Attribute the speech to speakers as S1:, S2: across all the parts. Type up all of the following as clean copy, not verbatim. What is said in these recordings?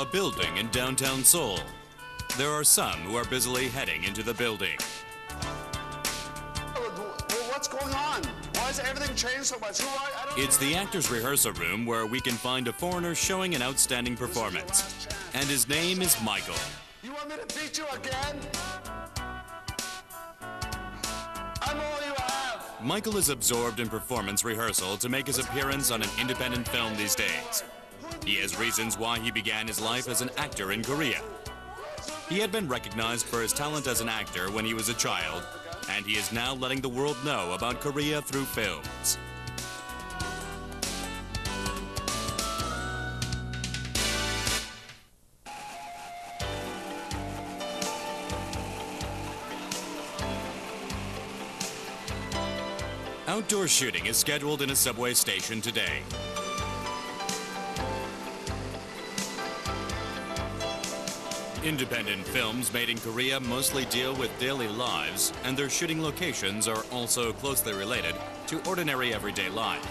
S1: A building in downtown Seoul. There are some who are busily heading into the building.
S2: What's going on? Why has everything changed so much? I don't
S1: It's the actor's rehearsal room where we can find a foreigner showing an outstanding performance. And his name is Michael.
S2: You want me to beat you again? I'm all you have.
S1: Michael is absorbed in performance rehearsal to make his appearance on an independent film these days. He has reasons why he began his life as an actor in Korea. He had been recognized for his talent as an actor when he was a child, and he is now letting the world know about Korea through films. Outdoor shooting is scheduled in a subway station today. Independent films made in Korea mostly deal with daily lives, and their shooting locations are also closely related to ordinary everyday life.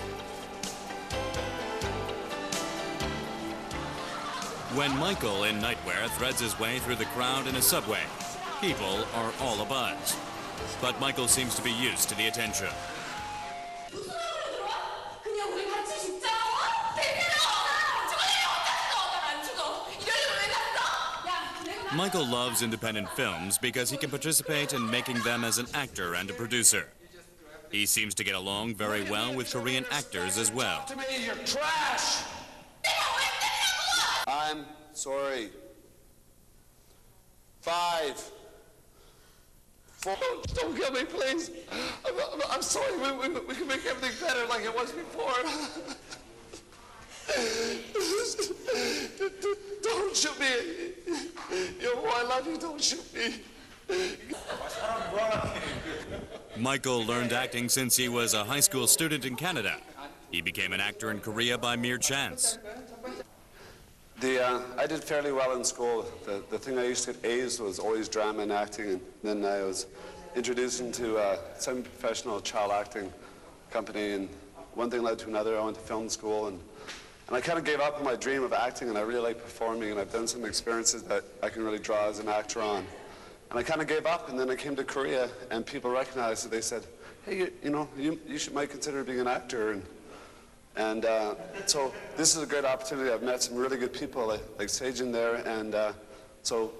S1: When Michael in nightwear threads his way through the crowd in a subway, people are all abuzz. But Michael seems to be used to the attention. Michael loves independent films because he can participate in making them as an actor and a producer. He seems to get along very well with Korean actors as well.
S2: To me, you're trash. I'm sorry. 5, 4. Don't kill me, please. I'm sorry. We can make everything better like it was before. Don't shoot me. Yo, I love you. Don't shoot me.
S1: Michael learned acting since he was a high school student in Canada. He became an actor in Korea by mere chance.
S2: I did fairly well in school. The thing I used to get A's was always drama and acting, and then I was introduced into a semi-professional child acting company, and one thing led to another. I went to film school, and I kind of gave up on my dream of acting, and I really like performing, and I've done some experiences that I can really draw as an actor on. And I kind of gave up, and then I came to Korea, and people recognized it. They said, hey, you might consider being an actor. And so this is a great opportunity. I've met some really good people like Sejin there, and so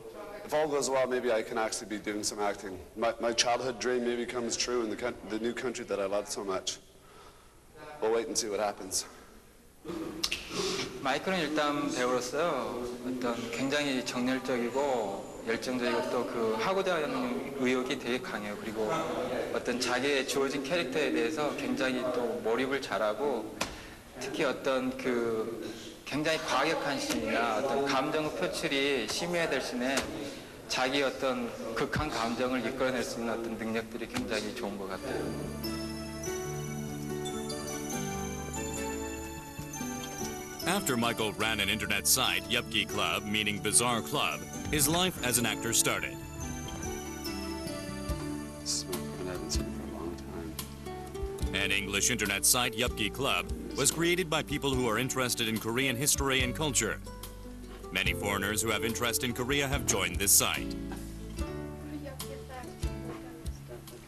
S2: if all goes well, maybe I can actually be doing some acting. My childhood dream maybe comes true in the new country that I love so much. We'll wait and see what happens.
S3: 마이클은 일단 배우로서 어떤 굉장히 정열적이고 열정적이고 또 그 하고자 하는 의욕이 되게 강해요. 그리고 어떤 자기의 주어진 캐릭터에 대해서 굉장히 또 몰입을 잘하고 특히 어떤 그 굉장히 과격한 씬이나 어떤 감정 표출이 심해야 될 씬에 자기 어떤 극한 감정을 이끌어낼 수 있는 어떤 능력들이 굉장히 좋은 것 같아요.
S1: After Michael ran an internet site, Yupki Club, meaning Bizarre Club, his life as an actor started.
S2: I haven't seen it for a long time.
S1: An English internet site, Yupki Club, was created by people who are interested in Korean history and culture. Many foreigners who have interest in Korea have joined this site.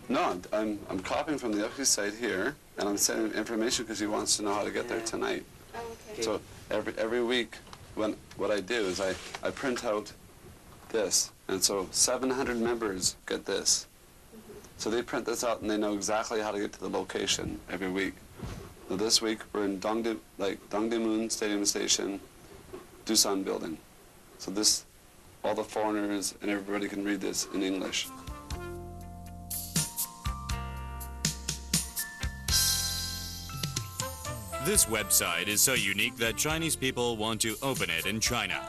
S2: No, I'm copying from the Yupki site here, and I'm sending him information because he wants to know how to get there tonight.
S4: Okay.
S2: So every week, what I do is I print out this, and so 700 members get this. So they print this out, and they know exactly how to get to the location every week. So this week we're in Dongdaemun Stadium Station, Doosan Building. So this, all the foreigners and everybody can read this in English.
S1: This website is so unique that Chinese people want to open it in China.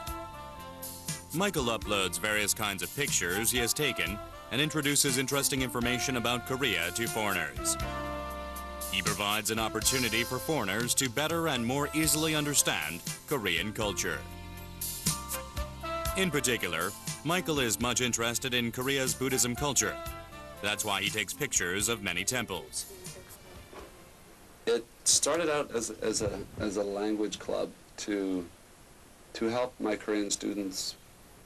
S1: Michael uploads various kinds of pictures he has taken and introduces interesting information about Korea to foreigners. He provides an opportunity for foreigners to better and more easily understand Korean culture. In particular, Michael is much interested in Korea's Buddhism culture. That's why he takes pictures of many temples.
S2: It started out as a language club to to help my Korean students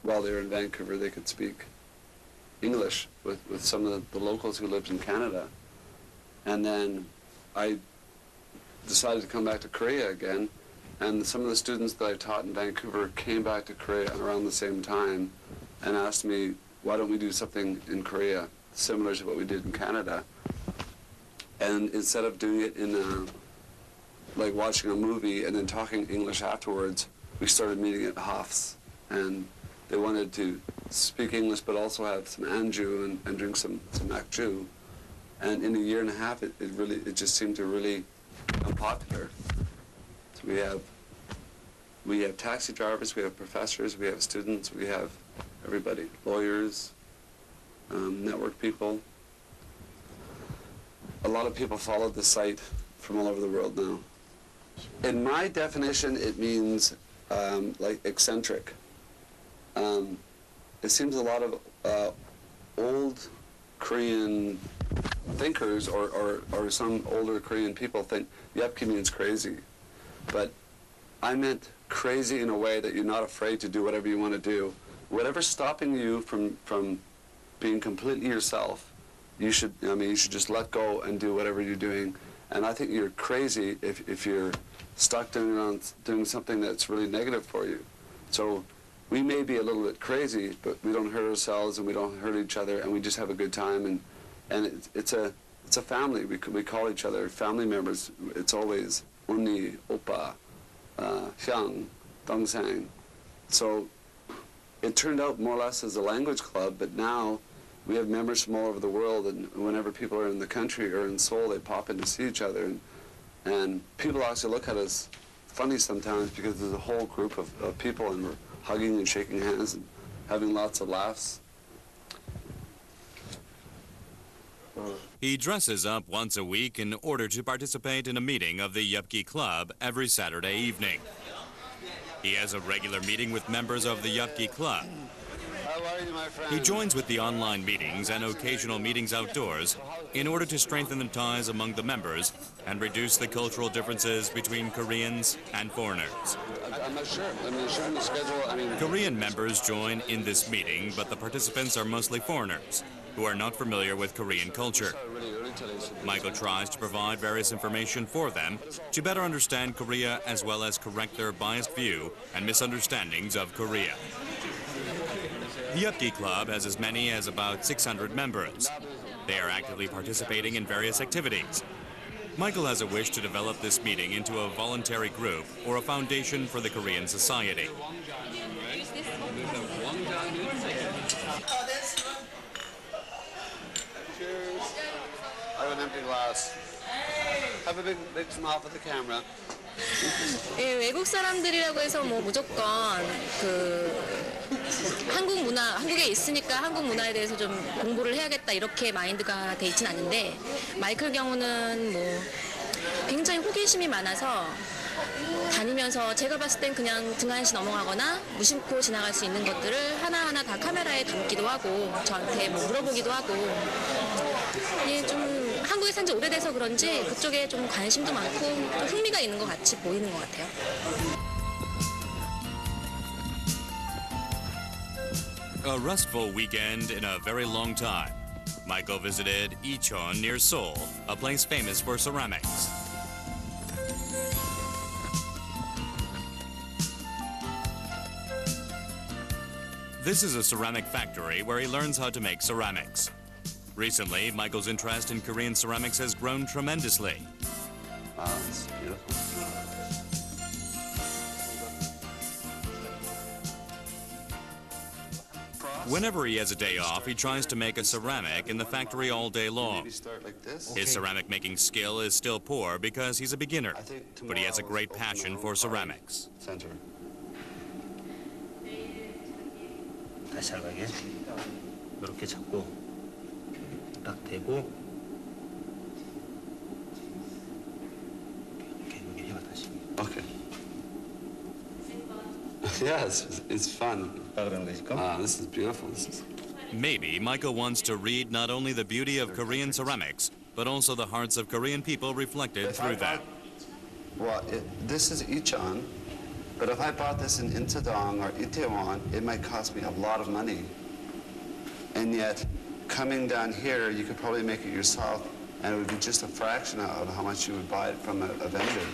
S2: while they were in Vancouver, they could speak English with some of the locals who lived in Canada. And then I decided to come back to Korea again, and some of the students that I taught in Vancouver came back to Korea around the same time and asked me, why don't we do something in Korea similar to what we did in Canada? And instead of doing it in like watching a movie and then talking English afterwards, we started meeting at Hof's, and they wanted to speak English but also have some anju and drink some makju. And in a year and a half, it just seemed to really become popular. So we have taxi drivers, we have professors, we have students, we have everybody, lawyers, network people. A lot of people follow the site from all over the world now. In my definition, it means like eccentric. It seems a lot of old Korean thinkers or some older Korean people think Yupki means crazy. But I meant crazy in a way that you're not afraid to do whatever you want to do. Whatever's stopping you from being completely yourself, you should just let go and do whatever you're doing. And I think you're crazy if you're stuck doing something that's really negative for you. So we may be a little bit crazy, but we don't hurt ourselves and we don't hurt each other, and we just have a good time. And it's a family. We call each other family members. It's always 언니, 오빠, hyang, dongsang. So it turned out more or less as a language club, but now we have members from all over the world, and whenever people are in the country or in Seoul, they pop in to see each other, and people actually look at us funny sometimes because there's a whole group of people, and we're hugging and shaking hands and having lots of laughs.
S1: He dresses up once a week in order to participate in a meeting of the Yupki Club every Saturday evening. He has a regular meeting with members of the Yupki Club.
S2: How are you, my friend?
S1: He joins with the online meetings and occasional meetings outdoors in order to strengthen the ties among the members and reduce the cultural differences between Koreans and foreigners.
S2: I'm not sure. I'm not sure on the schedule.
S1: Korean members join in this meeting, but the participants are mostly foreigners who are not familiar with Korean culture. Michael tries to provide various information for them to better understand Korea as well as correct their biased view and misunderstandings of Korea. The Yupki Club has as many as about 600 members. They are actively participating in various activities. Michael has a wish to develop this meeting into a voluntary group or a foundation for the Korean society.
S2: Cheers. I have an empty glass. Have a big smile for the camera.
S4: 예, 외국 사람들이라고 해서 뭐 무조건 한국 문화, 한국에 있으니까 한국 문화에 대해서 좀 공부를 해야겠다 이렇게 마인드가 돼 있진 않은데, 마이클 경우는 뭐 굉장히 호기심이 많아서 다니면서 제가 봤을 땐 그냥 등한시 넘어가거나 무심코 지나갈 수 있는 것들을 하나하나 다 카메라에 담기도 하고 저한테 뭐 물어보기도 하고, 예, 좀 한국에 산 지 오래돼서 그런지 그쪽에 좀 관심도 많고 좀 흥미가 있는 것 같이 보이는 것 같아요.
S1: A restful weekend in a very long time. Michael visited Icheon near Seoul, a place famous for ceramics. This is a ceramic factory where he learns how to make ceramics. Recently, Michael's interest in Korean ceramics has grown tremendously.
S2: Wow, that's beautiful.
S1: Whenever he has a day off, he tries to make a ceramic in the factory all day long.
S2: Maybe start like this.
S1: His ceramic making skill is still poor because he's a beginner, but he has a great passion for ceramics.
S2: Center.
S5: 다시 잘 가게 이렇게 잡고 딱 대고 이렇게 여기 해가 다시.
S2: Okay. Yes, it's fun.
S5: 그런 거지.
S2: This is beautiful.
S1: Maybe Michael wants to read not only the beauty of Korean ceramics, but also the hearts of Korean people reflected through them.
S2: Well, this is Icheon, But if I bought this in Intadong or Itaewon, it might cost me a lot of money. And yet, coming down here, you could probably make it yourself, and it would be just a fraction of how much you would buy it from a vendor.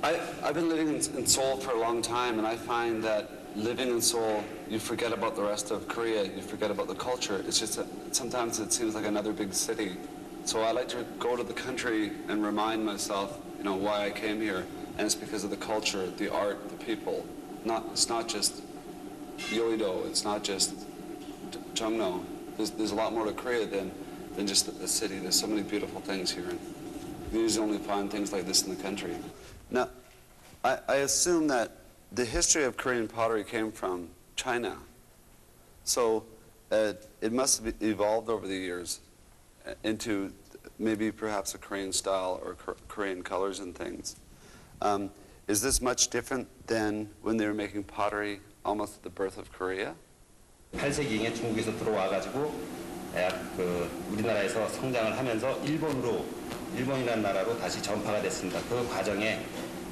S2: I've been living in Seoul for a long time, and I find that living in Seoul, you forget about the rest of Korea, you forget about the culture. It's just that sometimes it seems like another big city. So I like to go to the country and remind myself, why I came here, and it's because of the culture, the art, the people. It's not just Yeouido, it's not just Jongno. There's a lot more to Korea than just a city. There's so many beautiful things here. And you usually only find things like this in the country. Now, I assume that the history of Korean pottery came from China. So it must have evolved over the years into maybe perhaps a Korean style or Korean colors and things. Is this much different than when they were making pottery almost at the birth of Korea?
S5: 8세기에 중국에서 들어와가지고 우리나라에서 성장을 하면서 일본이라는 나라로 다시 전파가 됐습니다. 그 과정에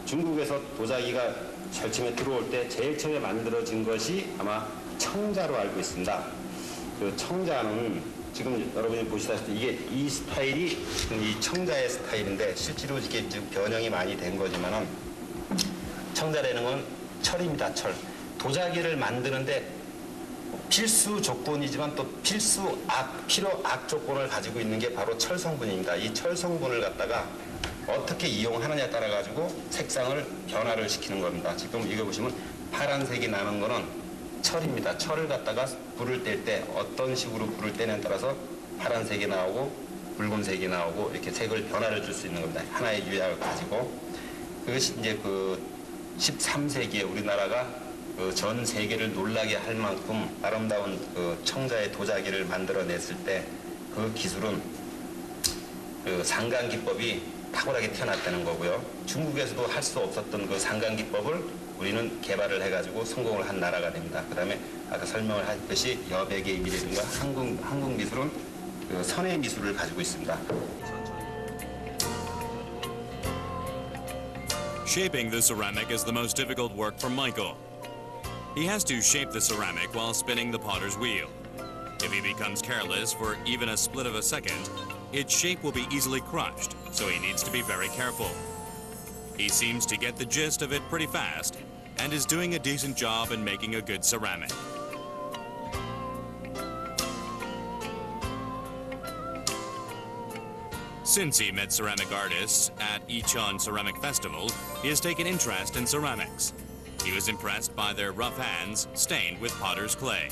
S5: 중국에서 도자기가 절침에 들어올 때 제일 처음에 만들어진 것이 아마 청자로 알고 있습니다. 그 청자는 지금 여러분이 보시다시피 이 스타일이 지금 이 청자의 스타일인데 실제로 이게 지금 변형이 많이 된 거지만은 청자라는 건 철입니다. 철. 도자기를 만드는데 필수 조건이지만 또 필요 악 조건을 가지고 있는 게 바로 철 성분입니다. 이 철 성분을 갖다가 어떻게 이용하느냐에 따라 가지고 색상을 변화를 시키는 겁니다. 지금 이거 보시면 파란색이 나는 거는 철입니다. 철을 갖다가 불을 뗄 때 어떤 식으로 불을 떼냐에 따라서 파란색이 나오고 붉은색이 나오고 이렇게 색을 변화를 줄 수 있는 겁니다. 하나의 유약을 가지고 그것이 이제 그 13세기에 우리나라가 전 세계를 놀라게 할 만큼 아름다운 그 청자의 도자기를 만들어냈을 때 그 기술은 그 상강 기법이 탁월하게 태어났다는 거고요. 중국에서도 할 수 없었던 그 상강 기법을 우리는 개발을 해가지고 성공을 한 나라가 됩니다. 그다음에 아까 설명을 했듯이 여백의 미래든가 한국 미술은 그 선의 미술을 가지고 있습니다.
S1: Shaping the ceramic is the most difficult work for Michael. He has to shape the ceramic while spinning the potter's wheel. If he becomes careless for even a split of a second, its shape will be easily crushed, so he needs to be very careful. He seems to get the gist of it pretty fast and is doing a decent job in making a good ceramic. Since he met ceramic artists at Icheon Ceramic Festival, he has taken interest in ceramics. He was impressed by their rough hands stained with potter's clay.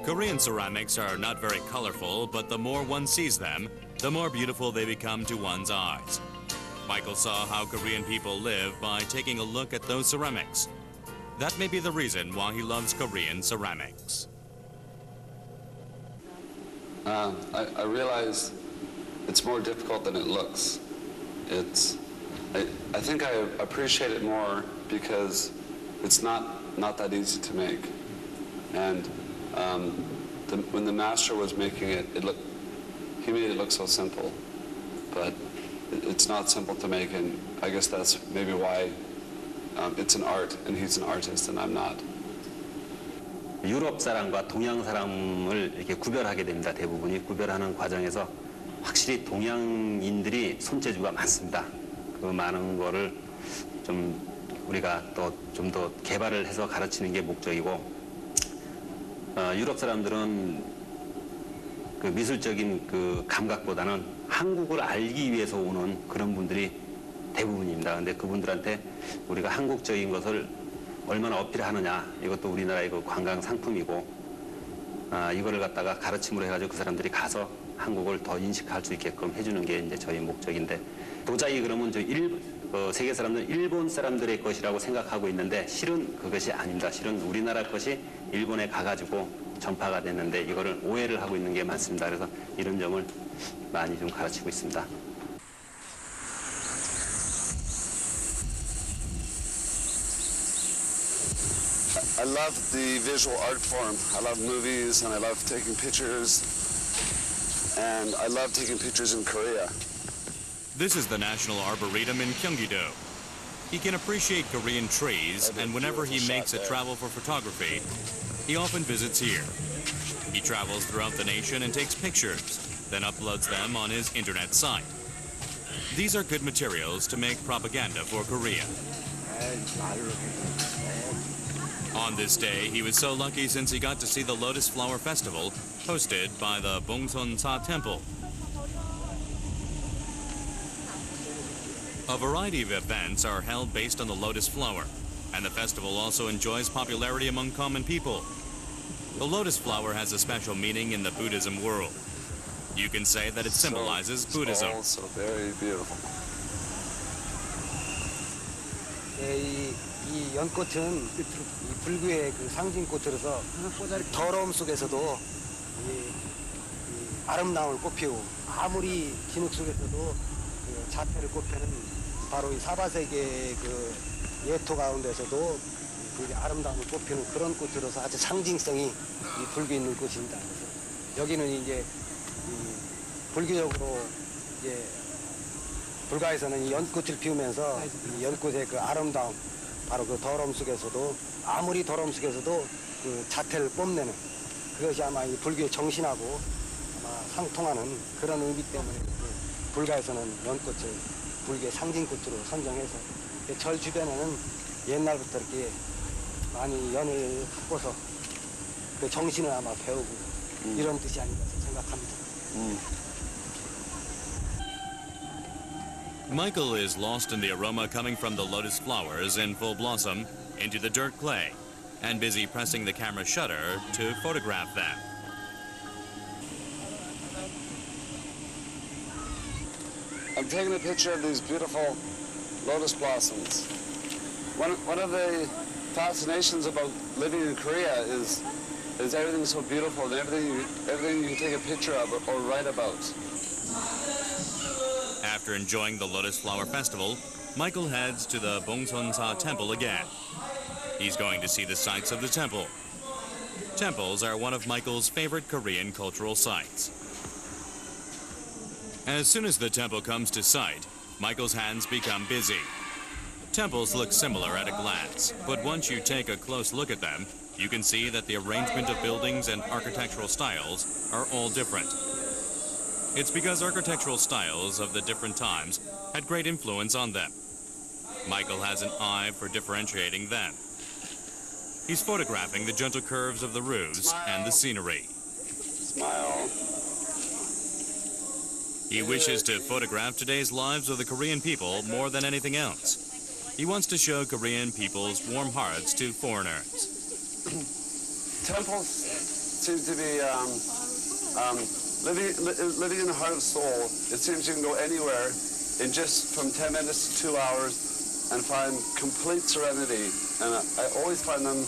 S1: Korean ceramics are not very colorful, but the more one sees them, the more beautiful they become to one's eyes. Michael saw how Korean people live by taking a look at those ceramics. That may be the reason why he loves Korean ceramics.
S2: I realize it's more difficult than it looks. I think I appreciate it more because it's not that easy to make. And when the master was making it, he made it look so simple. But it's not simple to make, and I guess that's maybe why it's an art, and he's an artist, and I'm not.
S5: 유럽 사람과 동양 사람을 이렇게 구별하게 됩니다. 대부분이 구별하는 과정에서 확실히 동양인들이 손재주가 많습니다. 그 많은 거를 좀 우리가 또 좀 더 개발을 해서 가르치는 게 목적이고, 유럽 사람들은 그 미술적인 그 감각보다는 한국을 알기 위해서 오는 그런 분들이 대부분입니다. 근데 그분들한테 우리가 한국적인 것을 얼마나 어필하느냐, 이것도 우리나라의 그 관광 상품이고, 이거를 갖다가 가르침으로 해가지고 그 사람들이 가서 한국을 더 인식할 수 있게끔 해주는 게 이제 저희 목적인데, 도자기 그러면 세계 사람들은 일본 사람들의 것이라고 생각하고 있는데 실은 그것이 아닙니다. 실은 우리나라 것이 일본에 가가지고 전파가 됐는데 이거를 오해를 하고 있는 게 많습니다. 그래서 이런 점을 많이 좀 가르치고 있습니다.
S2: I love the visual art form. I love movies, and I love taking pictures. And I love taking pictures in Korea.
S1: This is the National Arboretum in Gyeonggi-do. He can appreciate Korean trees, and whenever he makes a travel for photography, he often visits here. He travels throughout the nation and takes pictures, then uploads them on his internet site. These are good materials to make propaganda for Korea. On this day, he was so lucky since he got to see the Lotus Flower Festival hosted by the Bongseonsa Temple. A variety of events are held based on the lotus flower, and the festival also enjoys popularity among common people. The lotus flower has a special meaning in the Buddhism world. You can say that it symbolizes Buddhism.
S2: Also very beautiful.
S6: 이 연꽃은 이 불교의 그 상징꽃으로서 더러움 속에서도 이 아름다움을 꽃피우고 아무리 진흙 속에서도 그 자태를 꽃피는 바로 이 사바세계의 그 예토 가운데서도 그 아름다움을 꽃피는 그런 꽃으로서 아주 상징성이 이 불교에 있는 꽃입니다. 그래서 여기는 이제 이 불교적으로 이제 불가에서는 이 연꽃을 피우면서 이 연꽃의 그 아름다움, 바로 그 더러움 속에서도 아무리 더러움 속에서도 그 자태를 뽐내는 그것이 아마 이 불교의 정신하고 아마 상통하는 그런 의미 때문에 그 불가에서는 연꽃을 불교의 상징꽃으로 선정해서 절 주변에는 옛날부터 이렇게 많이 연을 갖고서 그 정신을 아마 배우고 이런 뜻이 아닌가 생각합니다.
S1: Michael is lost in the aroma coming from the lotus flowers in full blossom into the dirt clay, and busy pressing the camera shutter to photograph them.
S2: I'm taking a picture of these beautiful lotus blossoms. One of the fascinations about living in Korea is everything's so beautiful and everything you can take a picture of or write about.
S1: After enjoying the Lotus Flower Festival, Michael heads to the Bongseonsa Temple again. He's going to see the sights of the temple. Temples are one of Michael's favorite Korean cultural sites. As soon as the temple comes to sight, Michael's hands become busy. Temples look similar at a glance, but once you take a close look at them, you can see that the arrangement of buildings and architectural styles are all different. It's because architectural styles of the different times had great influence on them. Michael has an eye for differentiating them. He's photographing the gentle curves of the roofs and the scenery.
S2: Smile.
S1: He wishes to photograph today's lives of the Korean people more than anything else. He wants to show Korean people's warm hearts to foreigners.
S2: Temples seem to be living in the heart of Seoul. It seems you can go anywhere in just from 10 minutes to 2 hours and find complete serenity. And I always find them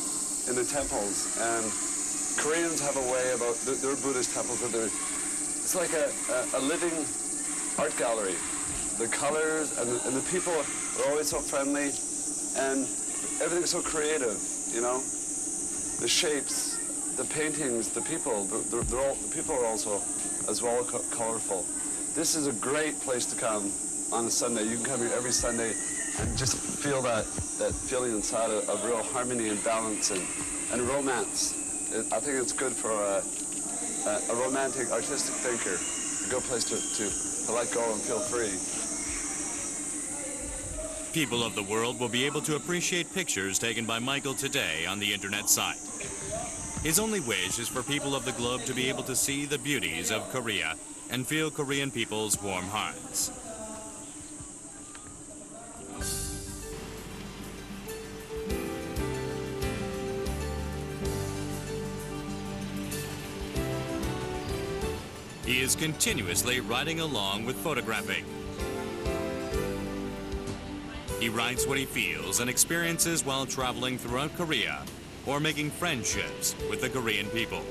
S2: in the temples. And Koreans have a way about their Buddhist temples where it's like a living art gallery. The colors and the people are always so friendly, and everything's so creative, you know? The shapes, the paintings, the people, the people are also as well colorful. This is a great place to come on a Sunday. You can come here every Sunday and just feel that feeling inside of real harmony and balance and romance. I think it's good for a romantic, artistic thinker. A good place to let go and feel free.
S1: People of the world will be able to appreciate pictures taken by Michael today on the internet site. His only wish is for people of the globe to be able to see the beauties of Korea and feel Korean people's warm hearts. He is continuously riding along with photographing. He writes what he feels and experiences while traveling throughout Korea or making friendships with the Korean people.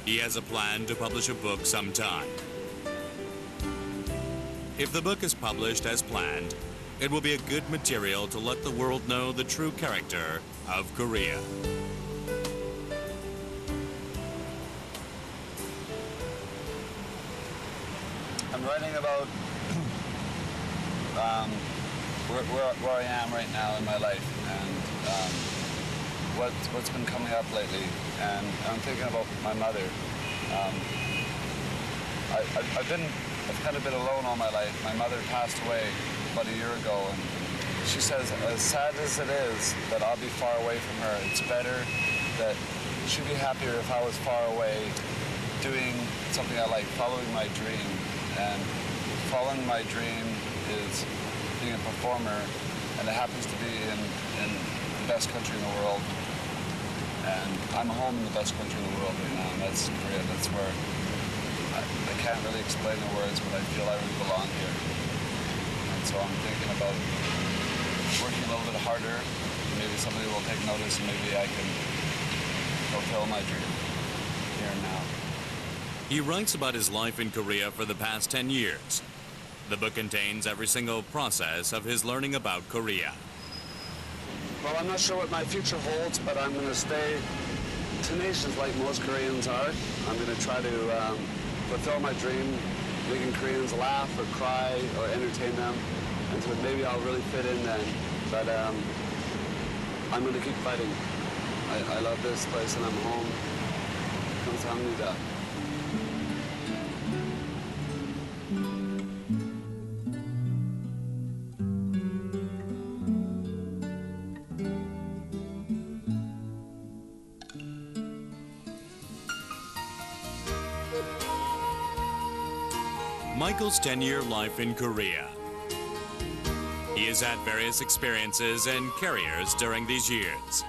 S1: He has a plan to publish a book sometime. If the book is published as planned, it will be a good material to let the world know the true character of Korea.
S2: I'm writing about where I am right now in my life and what's been coming up lately. And I'm thinking about my mother. I've kind of been alone all my life. My mother passed away about a year ago, and she says, as sad as it is that I'll be far away from her, it's better that she'd be happier if I was far away doing something I like, following my dream. And following my dream is being a performer, and it happens to be in the best country in the world. And I'm home in the best country in the world right now, and that's Korea. That's where I can't really explain the words, but I feel I really belong here. And so I'm thinking about working a little bit harder. Maybe somebody will take notice, and maybe I can fulfill my dream here and now.
S1: He writes about his life in Korea for the past 10 years. The book contains every single process of his learning about Korea.
S2: Well, I'm not sure what my future holds, but I'm going to stay tenacious like most Koreans are. I'm going to try to fulfill my dream, making Koreans laugh or cry or entertain them, and so maybe I'll really fit in then. But I'm going to keep fighting. I love this place and I'm home. 감사합니다.
S1: Michael's 10-year life in Korea. He has had various experiences and careers during these years.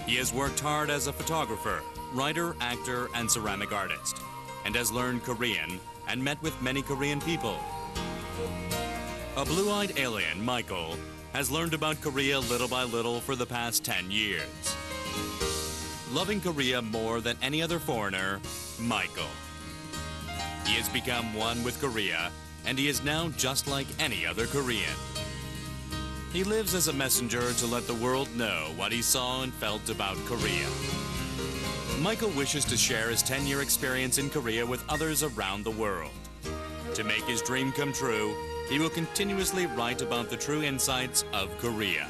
S1: He has worked hard as a photographer, writer, actor, and ceramic artist, and has learned Korean and met with many Korean people. A blue-eyed alien, Michael, has learned about Korea little by little for the past 10 years. Loving Korea more than any other foreigner, Michael. He has become one with Korea, and he is now just like any other Korean. He lives as a messenger to let the world know what he saw and felt about Korea. Michael wishes to share his 10-year experience in Korea with others around the world. To make his dream come true, he will continuously write about the true insights of Korea.